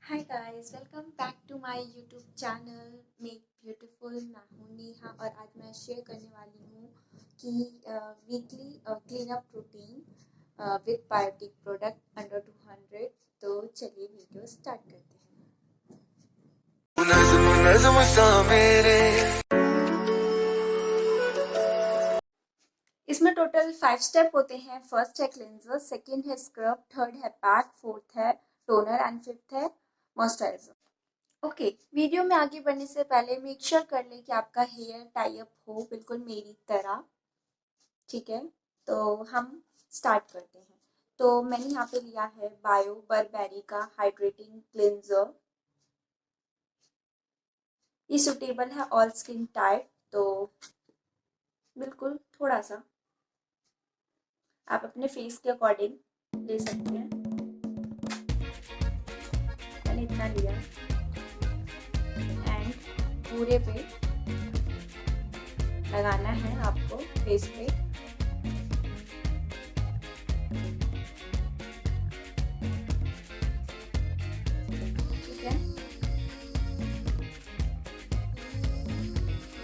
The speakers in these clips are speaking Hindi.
Hi guys, welcome back to my YouTube channel make beautiful. मैं हूँ नेहा और आज मैं शेयर करने वाली हूँ कि weekly clean up routine with Biotique product under 200। तो चलिए वीडियो स्टार्ट करते हैं। इसमें टोटल 5 स्टेप होते हैं। फर्स्ट है क्लेंजर, सेकेंड है स्क्रब, थर्ड है पैक, फोर्थ है टोनर एंड फिफ्थ है मॉइस्चराइजर। ओके, वीडियो में आगे बढ़ने से पहले मेक श्योर कर लें कि आपका हेयर टाई अप हो, बिल्कुल मेरी तरह। ठीक है, तो हम स्टार्ट करते हैं। तो मैंने यहाँ पे लिया है बायो बरबेरी का हाइड्रेटिंग क्लेंजर। ये सुटेबल है ऑल स्किन टाइप, तो बिल्कुल थोड़ा सा आप अपने फेस के अकॉर्डिंग ले सकते हैं। मैंने इतना लिया एंड पूरे पे लगाना है आपको फेस पे। ठीक है,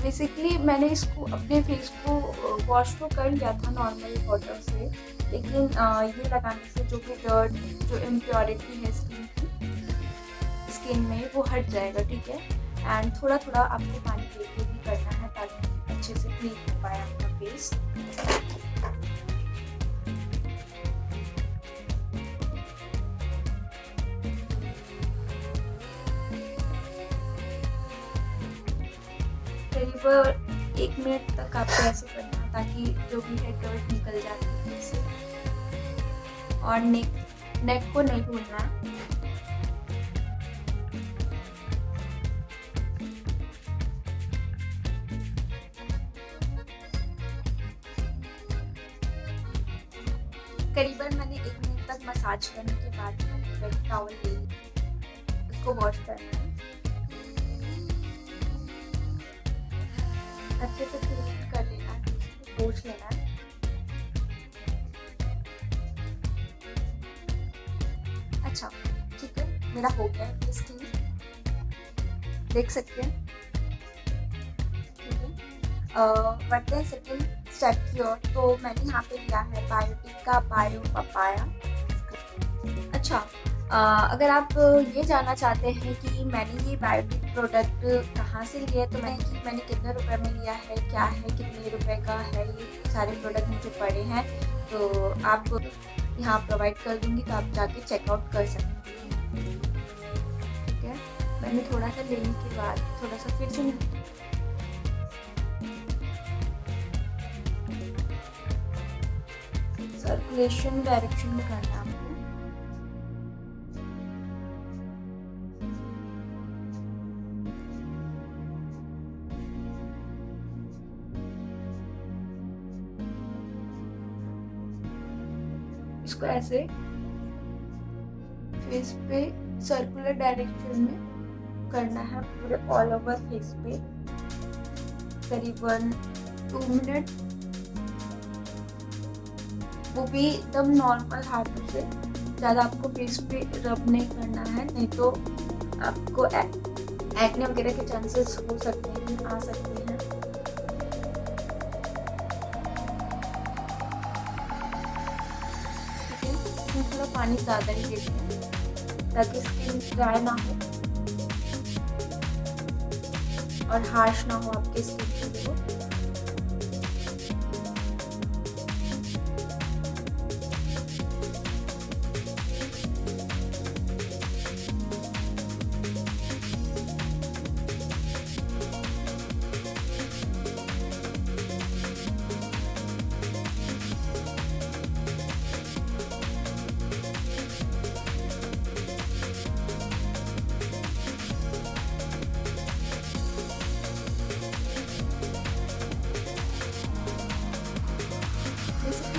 बेसिकली मैंने इसको अपने फेस को वॉश तो कर लिया था नॉर्मल वाटर से, लेकिन ये लगाने से जो भी डर्ट, जो इम्प्योरिटी है स्किन में वो हट जाएगा। ठीक है, एंड थोड़ा थोड़ा आपको पानी देके भी करना है ताकि अच्छे से क्लीन हो पाए आपका फेस। करीब 1 मिनट तक आपको ऐसे करना है ताकि जो भी है डर्ट निकल जाए फेस से। और नेक को नहीं भूलना है। करीबन मैंने 1 मिनट तक मसाज करने के बाद वेट टॉवल ले इसको वॉश करना है, अच्छे से क्लीन कर लेना है, पोंछ लेना है। अच्छा, ठीक है, मेरा हो गया है फेस क्लीन, देख सकते हैं। ठीक है, बढ़ते हैं सेकेंड स्टेप की ओर। तो मैंने यहाँ पे लिया है बायोटिक का बायो पपाया। अच्छा, अगर आप ये जानना चाहते हैं कि मैंने ये बायोटिक प्रोडक्ट कहाँ से लिया है, तो मैंने कितने रुपए में लिया है, क्या है, कितने रुपए का है, ये सारे प्रोडक्ट मुझे पड़े हैं, तो आप यहाँ प्रोवाइड कर दूंगी, तो आप जाके चेकआउट कर सकते हैं। ठीक है, मैंने थोड़ा सा लेने के बाद थोड़ा सा फिर से सर्कुलेशन डायरेक्शन में करना है आपको। इसको ऐसे फेस पे सर्कुलर डायरेक्शन में करना है पूरे ऑल ओवर फेस पे, करीबन 2 मिनट। वो भी एकदम नॉर्मल हाथों से, ज़्यादा आपको फेस पे रब नहीं करना है, नहीं तो आपको एक्ने वगैरह के चांसेस हो सकते हैं, आ सकते हैं। ठीक है, इसमें थोड़ा पानी ज़्यादा ही देते हैं ताकि स्किन ड्राई ना हो और हार्श ना हो आपके स्किन के लिए।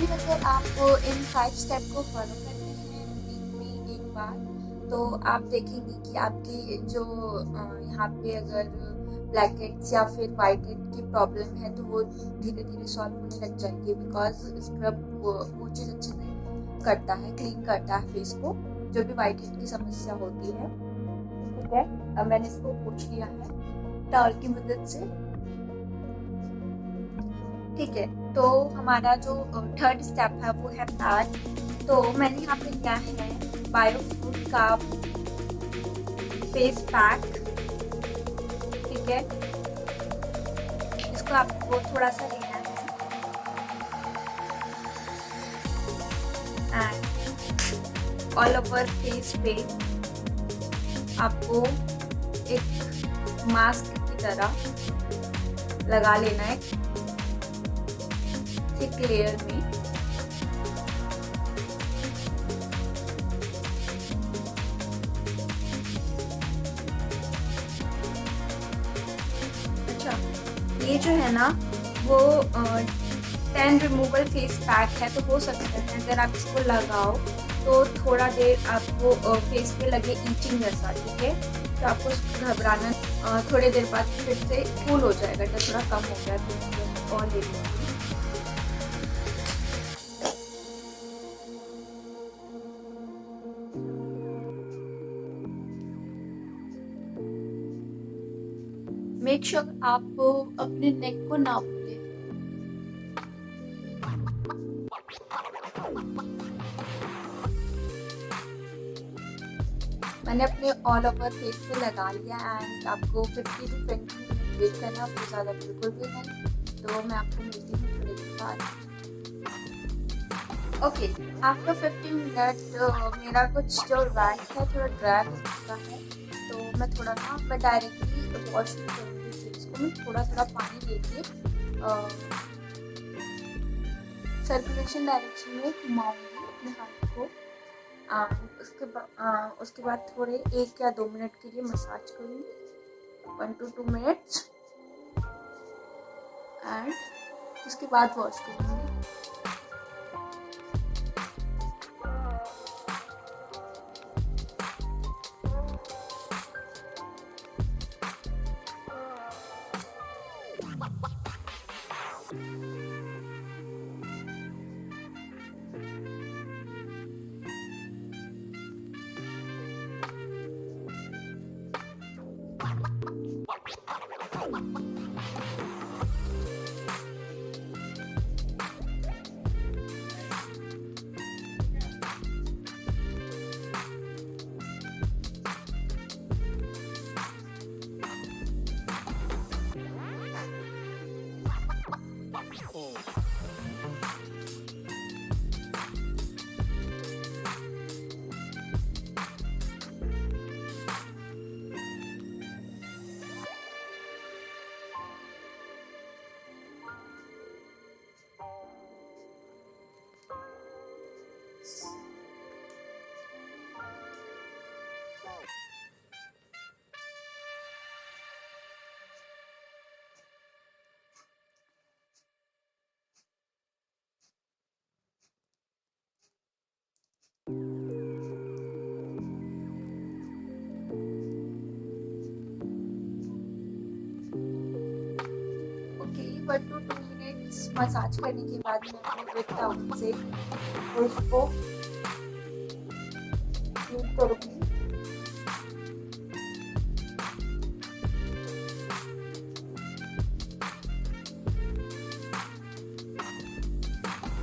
अगर आप इन 5 स्टेप को फॉलो करते हैं वीक में एक बार, तो आप देखेंगे कि आपकी जो यहाँ पे अगर ब्लैक हेड्स या फिर वाइट हेड की प्रॉब्लम है तो वो धीरे धीरे सॉल्व होने लग जाएगी, बिकॉज स्क्रब वो चीज़ अच्छे से करता है, क्लीन करता है फेस को, जो भी वाइट हेड की समस्या होती है। ठीक है, अब मैंने इसको पोंछ लिया है टॉवल की मदद से। ठीक है, तो हमारा जो थर्ड स्टेप है वो है पैक। तो मैंने यहाँ पे लिया है बायोफ्रूट का फेस पैक। ठीक है, इसको आपको थोड़ा सा लेना है एंड ऑल ओवर फेस पे आपको एक मास्क की तरह लगा लेना है थिक लेयर में। अच्छा, ये जो है ना वो 10 रिमूवल फेस पैक है, तो हो सकता है अगर आप इसको लगाओ तो थोड़ा देर आपको फेस पे लगे ईचिंग जैसा। ठीक है, तो आपको घबराना, थोड़ी देर बाद फिर से कूल हो जाएगा, तो थोड़ा कम हो गया तो और ले लीजिए। मेक श्योर आप अपने नेक को नाप लें। मैंने अपने ऑल ओवर फेस पे लगा लिया एंड आपको 50 to 20 मिनट वेट करना, आपको ज़्यादा बिल्कुल भी नहीं। तो मैं आपको मिलती हूँ थोड़ी देर बाद। ओके, आफ्टर 15 मिनट मेरा कुछ जो रैक है थोड़ा ड्राई हो चुका है, तो मैं डायरेक्टली वॉश नहीं करूँगी फेस को। मैं थोड़ा थोड़ा पानी लेके सर्कुलेशन डायरेक्शन में घुमाऊंगी अपने हाथ को। उसके बाद थोड़े 1 या 2 मिनट के लिए मसाज करूँगी, 1 to 2 मिनट्स, एंड उसके बाद वॉश करूँगी। ओके, 1 to 2 मिनट्स मसाज करने के बाद मैं अपने वेट टाउन से उसको क्लीन करूँगी।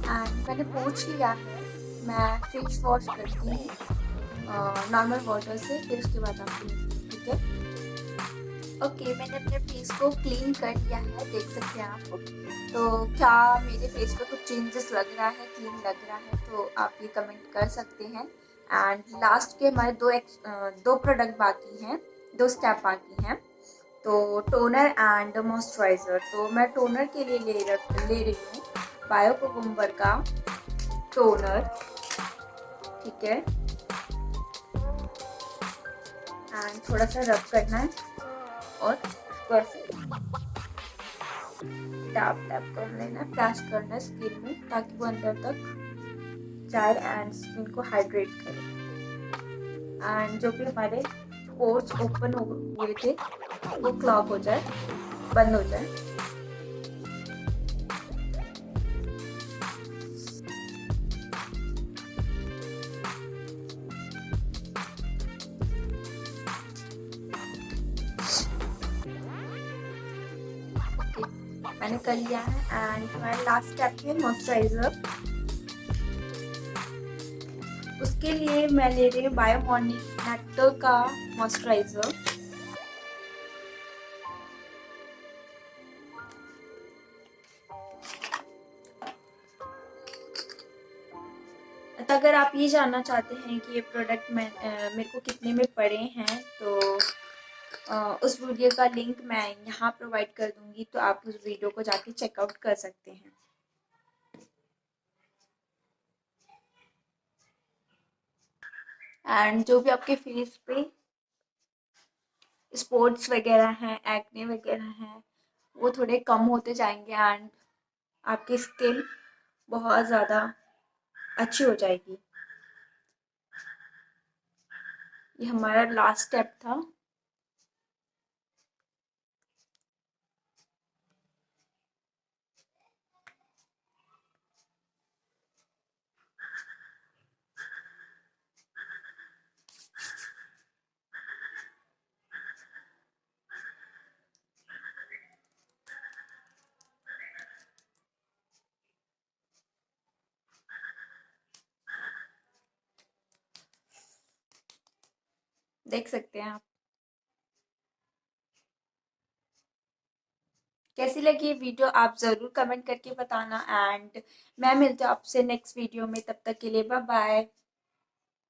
एंड मैंने पोंछ लिया है। मैं फेस वॉश करती हूँ नॉर्मल वाटर से, फिर उसके बाद आपको मिलती हूँ। ठीक है, ओके, मैंने अपने फेस को क्लीन कर लिया है, देख सकते हैं आप। तो क्या मेरे फेस पे कुछ चेंजेस लग रहा है, क्लीन लग रहा है, तो आप ये कमेंट कर सकते हैं। एंड लास्ट के हमारे दो प्रोडक्ट बाकी हैं, 2 स्टेप बाकी हैं, तो टोनर एंड मॉइस्चराइज़र। तो मैं टोनर के लिए ले रही हूँ बायोकुकुम्बर का टोनर। ठीक है, एंड थोड़ा सा रब करना है और इसको ऐसे टैप कर लेना है, प्रेस करना है स्किन में, ताकि वो अंदर तक जाए एंड स्किन को हाइड्रेट करे। एंड जो भी हमारे पोर्स ओपन हुए थे वो क्लॉग हो जाए, बंद हो जाए। मैंने कर लिया है। एंड हमारा लास्ट स्टेप है मॉइस्चराइजर। उसके लिए मैं ले रही हूँ बायोमोनिक नेक्टर का मॉइस्चराइजर। तो अगर आप ये जानना चाहते हैं कि ये प्रोडक्ट मेरे को कितने में पड़े हैं, तो उस वीडियो का लिंक मैं यहाँ प्रोवाइड कर दूंगी, तो आप उस वीडियो को जाके चेकआउट कर सकते हैं। एंड जो भी आपके फेस पे स्पॉट्स वगैरह हैं, एक्ने वगैरह हैं, वो थोड़े कम होते जाएंगे एंड आपकी स्किन बहुत ज़्यादा अच्छी हो जाएगी। ये हमारा लास्ट स्टेप था। देख सकते हैं आप। कैसी लगी ये वीडियो आप ज़रूर कमेंट करके बताना। एंड मैं मिलती हूँ आपसे नेक्स्ट वीडियो में, तब तक के लिए बाय बाय।